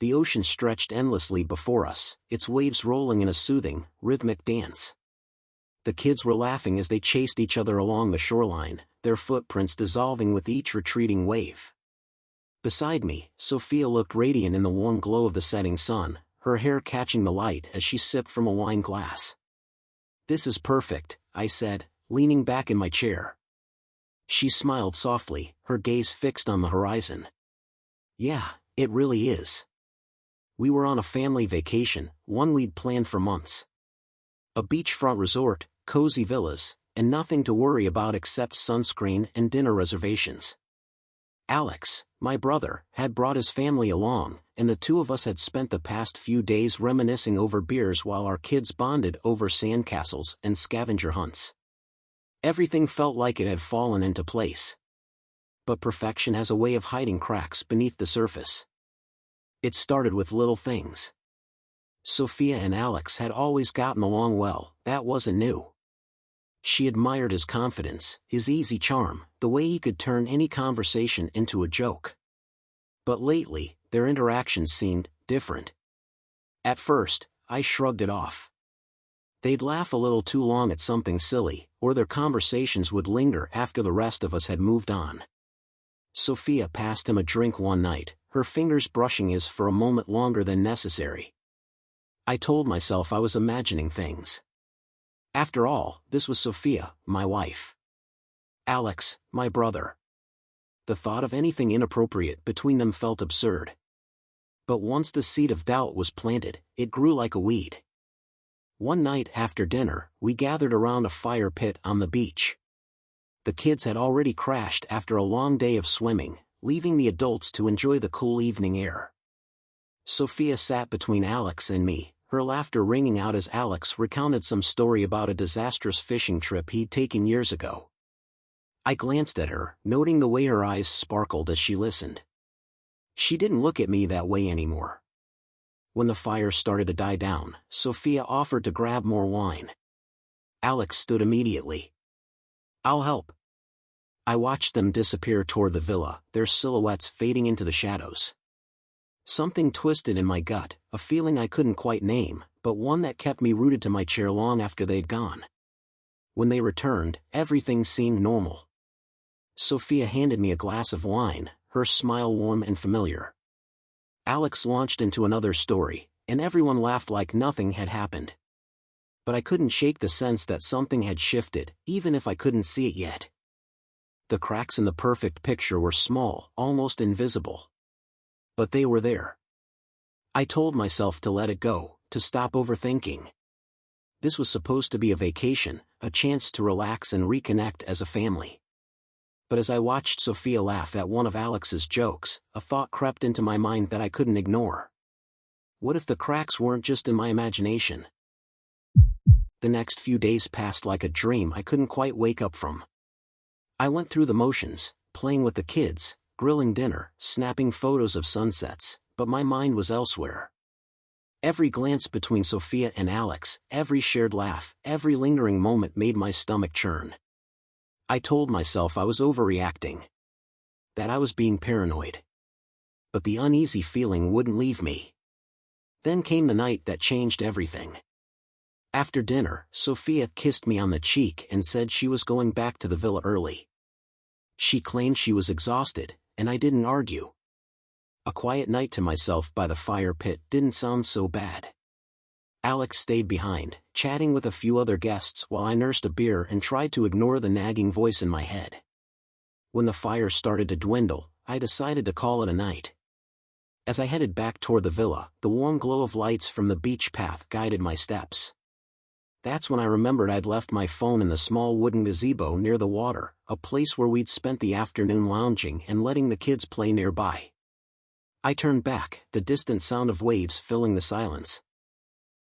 The ocean stretched endlessly before us, its waves rolling in a soothing, rhythmic dance. The kids were laughing as they chased each other along the shoreline, their footprints dissolving with each retreating wave. Beside me, Sofia looked radiant in the warm glow of the setting sun, her hair catching the light as she sipped from a wine glass. "This is perfect," I said, leaning back in my chair. She smiled softly, her gaze fixed on the horizon. "Yeah, it really is." We were on a family vacation, one we'd planned for months. A beachfront resort, cozy villas, and nothing to worry about except sunscreen and dinner reservations. Alex, my brother, had brought his family along, and the two of us had spent the past few days reminiscing over beers while our kids bonded over sandcastles and scavenger hunts. Everything felt like it had fallen into place. But perfection has a way of hiding cracks beneath the surface. It started with little things. Sofia and Alex had always gotten along well, that wasn't new. She admired his confidence, his easy charm, the way he could turn any conversation into a joke. But lately, their interactions seemed different. At first, I shrugged it off. They'd laugh a little too long at something silly, or their conversations would linger after the rest of us had moved on. Sofia passed him a drink one night, her fingers brushing his for a moment longer than necessary. I told myself I was imagining things. After all, this was Sofia, my wife. Alex, my brother. The thought of anything inappropriate between them felt absurd. But once the seed of doubt was planted, it grew like a weed. One night after dinner, we gathered around a fire pit on the beach. The kids had already crashed after a long day of swimming, leaving the adults to enjoy the cool evening air. Sofia sat between Alex and me, her laughter ringing out as Alex recounted some story about a disastrous fishing trip he'd taken years ago. I glanced at her, noting the way her eyes sparkled as she listened. She didn't look at me that way anymore. When the fire started to die down, Sofia offered to grab more wine. Alex stood immediately. "I'll help." I watched them disappear toward the villa, their silhouettes fading into the shadows. Something twisted in my gut, a feeling I couldn't quite name, but one that kept me rooted to my chair long after they'd gone. When they returned, everything seemed normal. Sofia handed me a glass of wine, her smile warm and familiar. Alex launched into another story, and everyone laughed like nothing had happened. But I couldn't shake the sense that something had shifted, even if I couldn't see it yet. The cracks in the perfect picture were small, almost invisible. But they were there. I told myself to let it go, to stop overthinking. This was supposed to be a vacation, a chance to relax and reconnect as a family. But as I watched Sofia laugh at one of Alex's jokes, a thought crept into my mind that I couldn't ignore. What if the cracks weren't just in my imagination? The next few days passed like a dream I couldn't quite wake up from. I went through the motions, playing with the kids, grilling dinner, snapping photos of sunsets, but my mind was elsewhere. Every glance between Sofia and Alex, every shared laugh, every lingering moment made my stomach churn. I told myself I was overreacting. That I was being paranoid. But the uneasy feeling wouldn't leave me. Then came the night that changed everything. After dinner, Sofia kissed me on the cheek and said she was going back to the villa early. She claimed she was exhausted, and I didn't argue. A quiet night to myself by the fire pit didn't sound so bad. Alex stayed behind, chatting with a few other guests while I nursed a beer and tried to ignore the nagging voice in my head. When the fire started to dwindle, I decided to call it a night. As I headed back toward the villa, the warm glow of lights from the beach path guided my steps. That's when I remembered I'd left my phone in the small wooden gazebo near the water, a place where we'd spent the afternoon lounging and letting the kids play nearby. I turned back, the distant sound of waves filling the silence.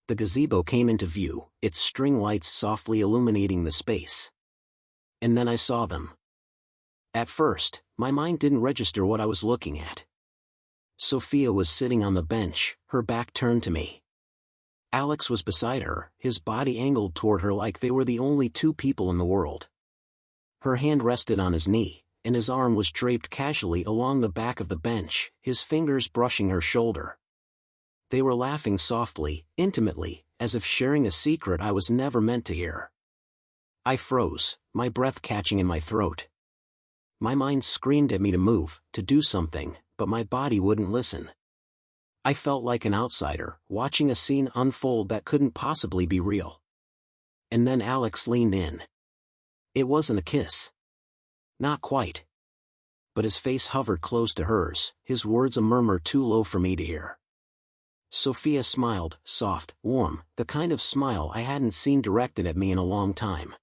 The gazebo came into view, its string lights softly illuminating the space. And then I saw them. At first, my mind didn't register what I was looking at. Sofia was sitting on the bench, her back turned to me. Alex was beside her, his body angled toward her like they were the only two people in the world. Her hand rested on his knee, and his arm was draped casually along the back of the bench, his fingers brushing her shoulder. They were laughing softly, intimately, as if sharing a secret I was never meant to hear. I froze, my breath catching in my throat. My mind screamed at me to move, to do something, but my body wouldn't listen. I felt like an outsider, watching a scene unfold that couldn't possibly be real. And then Alex leaned in. It wasn't a kiss. Not quite. But his face hovered close to hers, his words a murmur too low for me to hear. Sofia smiled, soft, warm, the kind of smile I hadn't seen directed at me in a long time.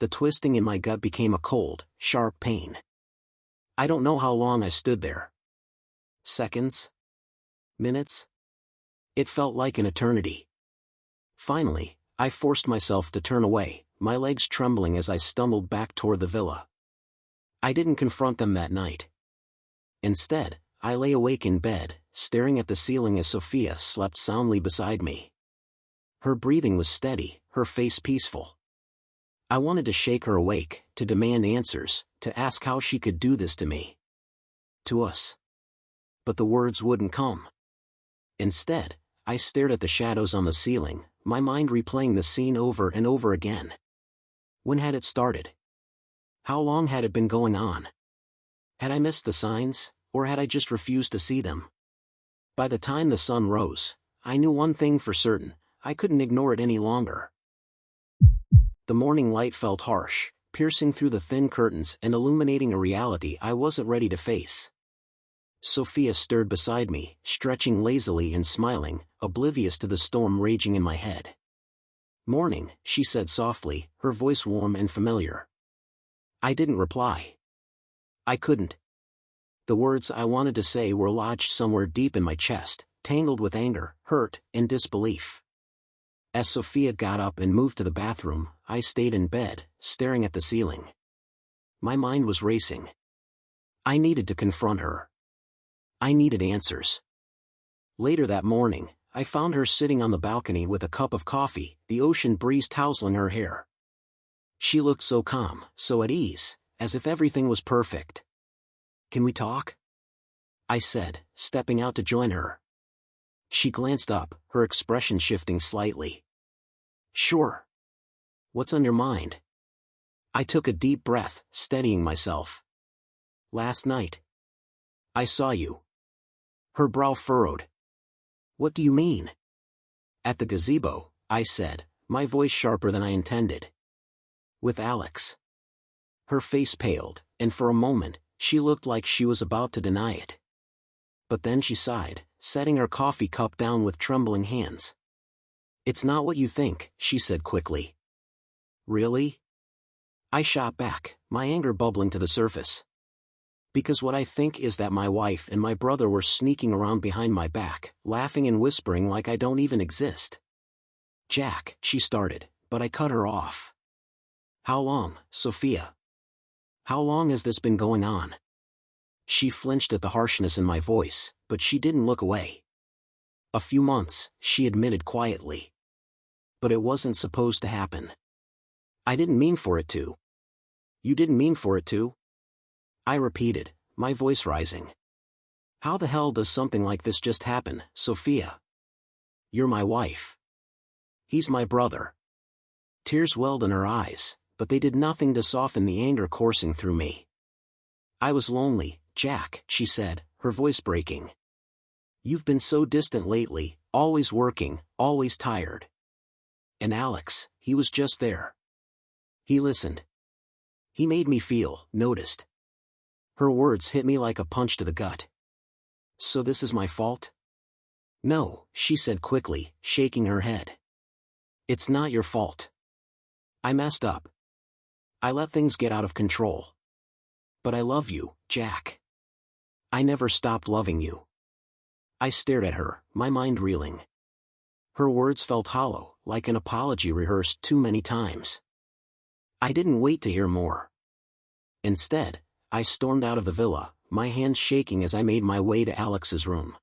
The twisting in my gut became a cold, sharp pain. I don't know how long I stood there. Seconds? Minutes? It felt like an eternity. Finally, I forced myself to turn away, my legs trembling as I stumbled back toward the villa. I didn't confront them that night. Instead, I lay awake in bed, staring at the ceiling as Sofia slept soundly beside me. Her breathing was steady, her face peaceful. I wanted to shake her awake, to demand answers, to ask how she could do this to me. To us. But the words wouldn't come. Instead, I stared at the shadows on the ceiling, my mind replaying the scene over and over again. When had it started? How long had it been going on? Had I missed the signs, or had I just refused to see them? By the time the sun rose, I knew one thing for certain: I couldn't ignore it any longer. The morning light felt harsh, piercing through the thin curtains and illuminating a reality I wasn't ready to face. Sofia stirred beside me, stretching lazily and smiling, oblivious to the storm raging in my head. "Morning," she said softly, her voice warm and familiar. I didn't reply. I couldn't. The words I wanted to say were lodged somewhere deep in my chest, tangled with anger, hurt, and disbelief. As Sofia got up and moved to the bathroom, I stayed in bed, staring at the ceiling. My mind was racing. I needed to confront her. I needed answers. Later that morning, I found her sitting on the balcony with a cup of coffee, the ocean breeze tousling her hair. She looked so calm, so at ease, as if everything was perfect. "Can we talk?" I said, stepping out to join her. She glanced up, her expression shifting slightly. "Sure. What's on your mind?" I took a deep breath, steadying myself. "Last night. I saw you." Her brow furrowed. "What do you mean?" "At the gazebo," I said, my voice sharper than I intended. "With Alex." Her face paled, and for a moment, she looked like she was about to deny it. But then she sighed, setting her coffee cup down with trembling hands. "It's not what you think," she said quickly. "Really?" I shot back, my anger bubbling to the surface. "Because what I think is that my wife and my brother were sneaking around behind my back, laughing and whispering like I don't even exist." "Jack," she started, but I cut her off. "How long, Sofia? How long has this been going on?" She flinched at the harshness in my voice, but she didn't look away. "A few months," she admitted quietly. "But it wasn't supposed to happen. I didn't mean for it to." "You didn't mean for it to?" I repeated, my voice rising. "How the hell does something like this just happen, Sofia? You're my wife. He's my brother." Tears welled in her eyes, but they did nothing to soften the anger coursing through me. "I was lonely, Jack," she said, her voice breaking. "You've been so distant lately, always working, always tired. And Alex, he was just there. He listened. He made me feel noticed." Her words hit me like a punch to the gut. "So this is my fault?" "No," she said quickly, shaking her head. "It's not your fault. I messed up. I let things get out of control. But I love you, Jack. I never stopped loving you." I stared at her, my mind reeling. Her words felt hollow, like an apology rehearsed too many times. I didn't wait to hear more. Instead, I stormed out of the villa, my hands shaking as I made my way to Alex's room.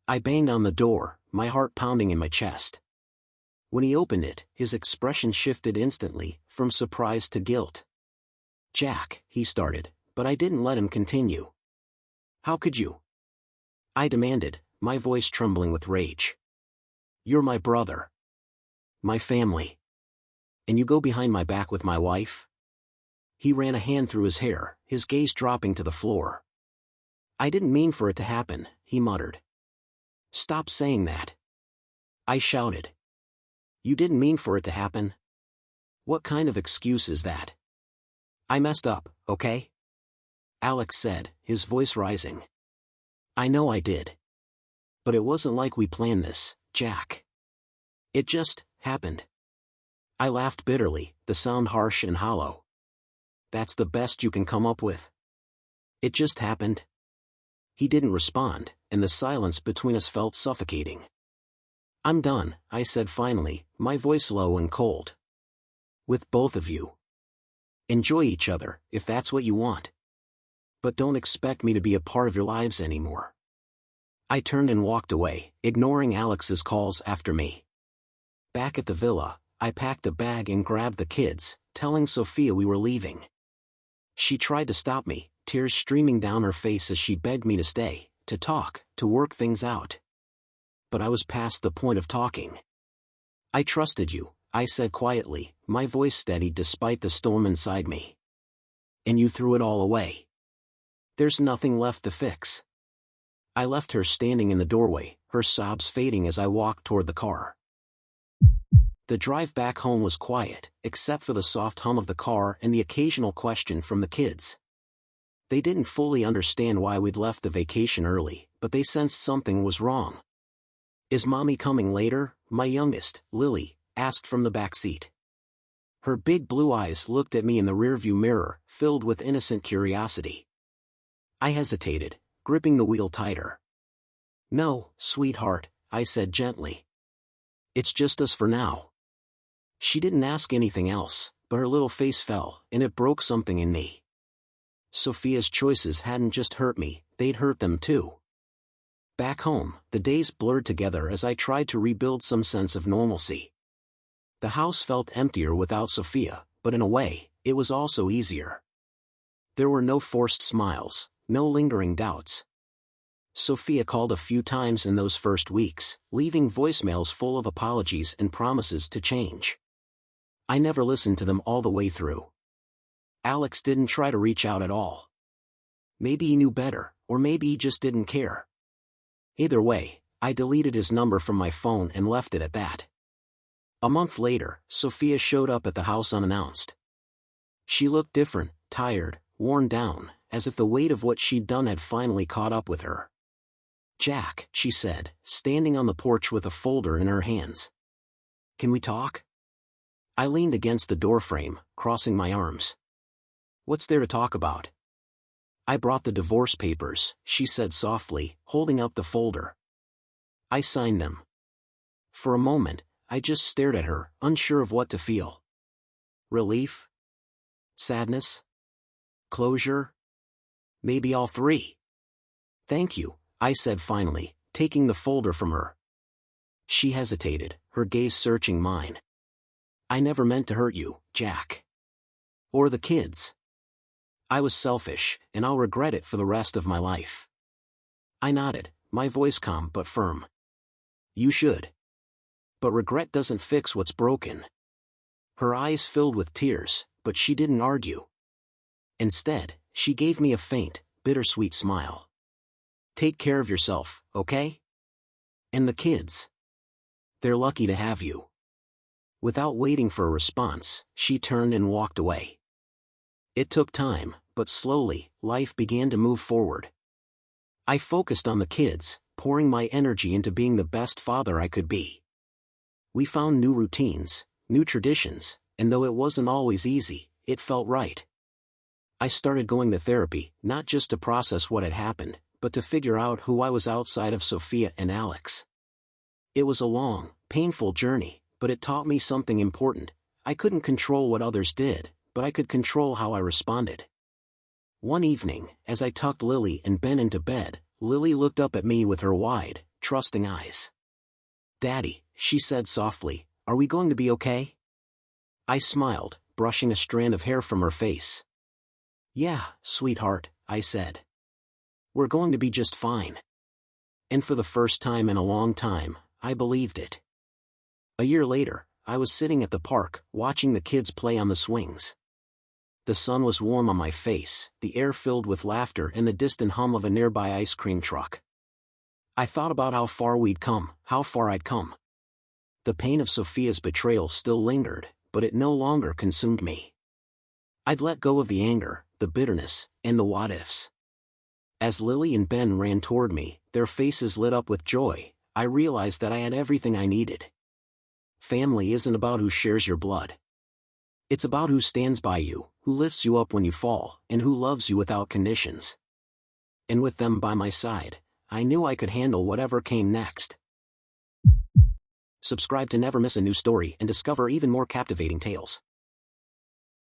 I banged on the door, my heart pounding in my chest. When he opened it, his expression shifted instantly, from surprise to guilt. "Jack," he started, but I didn't let him continue. "How could you?" I demanded, my voice trembling with rage. You're my brother. My family. And you go behind my back with my wife? He ran a hand through his hair, his gaze dropping to the floor. I didn't mean for it to happen, he muttered. Stop saying that. I shouted. You didn't mean for it to happen? What kind of excuse is that? I messed up, okay? Alex said, his voice rising. I know I did. But it wasn't like we planned this, Jack. It just happened. I laughed bitterly, the sound harsh and hollow. That's the best you can come up with? It just happened? He didn't respond, and the silence between us felt suffocating. I'm done, I said finally, my voice low and cold. With both of you. Enjoy each other, if that's what you want. But don't expect me to be a part of your lives anymore. I turned and walked away, ignoring Alex's calls after me. Back at the villa, I packed a bag and grabbed the kids, telling Sofia we were leaving. She tried to stop me, tears streaming down her face as she begged me to stay, to talk, to work things out. But I was past the point of talking. I trusted you, I said quietly, my voice steady despite the storm inside me. And you threw it all away. There's nothing left to fix. I left her standing in the doorway, her sobs fading as I walked toward the car. The drive back home was quiet, except for the soft hum of the car and the occasional question from the kids. They didn't fully understand why we'd left the vacation early, but they sensed something was wrong. Is Mommy coming later? My youngest, Lily, asked from the back seat. Her big blue eyes looked at me in the rearview mirror, filled with innocent curiosity. I hesitated, gripping the wheel tighter. No, sweetheart, I said gently. It's just us for now. She didn't ask anything else, but her little face fell, and it broke something in me. Sofia's choices hadn't just hurt me, they'd hurt them too. Back home, the days blurred together as I tried to rebuild some sense of normalcy. The house felt emptier without Sofia, but in a way, it was also easier. There were no forced smiles, no lingering doubts. Sofia called a few times in those first weeks, leaving voicemails full of apologies and promises to change. I never listened to them all the way through. Alex didn't try to reach out at all. Maybe he knew better, or maybe he just didn't care. Either way, I deleted his number from my phone and left it at that. A month later, Sofia showed up at the house unannounced. She looked different, tired, worn down, as if the weight of what she'd done had finally caught up with her. Jack, she said, standing on the porch with a folder in her hands. Can we talk? I leaned against the doorframe, crossing my arms. What's there to talk about? I brought the divorce papers, she said softly, holding up the folder. I signed them. For a moment, I just stared at her, unsure of what to feel. Relief? Sadness? Closure? Maybe all three. Thank you, I said finally, taking the folder from her. She hesitated, her gaze searching mine. I never meant to hurt you, Jack. Or the kids. I was selfish, and I'll regret it for the rest of my life. I nodded, my voice calm but firm. You should. But regret doesn't fix what's broken. Her eyes filled with tears, but she didn't argue. Instead, she gave me a faint, bittersweet smile. Take care of yourself, okay? And the kids. They're lucky to have you. Without waiting for a response, she turned and walked away. It took time, but slowly, life began to move forward. I focused on the kids, pouring my energy into being the best father I could be. We found new routines, new traditions, and though it wasn't always easy, it felt right. I started going to therapy, not just to process what had happened, but to figure out who I was outside of Sofia and Alex. It was a long, painful journey, but it taught me something important. I couldn't control what others did, but I could control how I responded. One evening, as I tucked Lily and Ben into bed, Lily looked up at me with her wide, trusting eyes. Daddy, she said softly, are we going to be okay? I smiled, brushing a strand of hair from her face. Yeah, sweetheart, I said. We're going to be just fine. And for the first time in a long time, I believed it. A year later, I was sitting at the park, watching the kids play on the swings. The sun was warm on my face, the air filled with laughter and the distant hum of a nearby ice cream truck. I thought about how far we'd come, how far I'd come. The pain of Sofia's betrayal still lingered, but it no longer consumed me. I'd let go of the anger, the bitterness, and the what-ifs. As Lily and Ben ran toward me, their faces lit up with joy, I realized that I had everything I needed. Family isn't about who shares your blood. It's about who stands by you, who lifts you up when you fall, and who loves you without conditions. And with them by my side, I knew I could handle whatever came next. Subscribe to never miss a new story and discover even more captivating tales.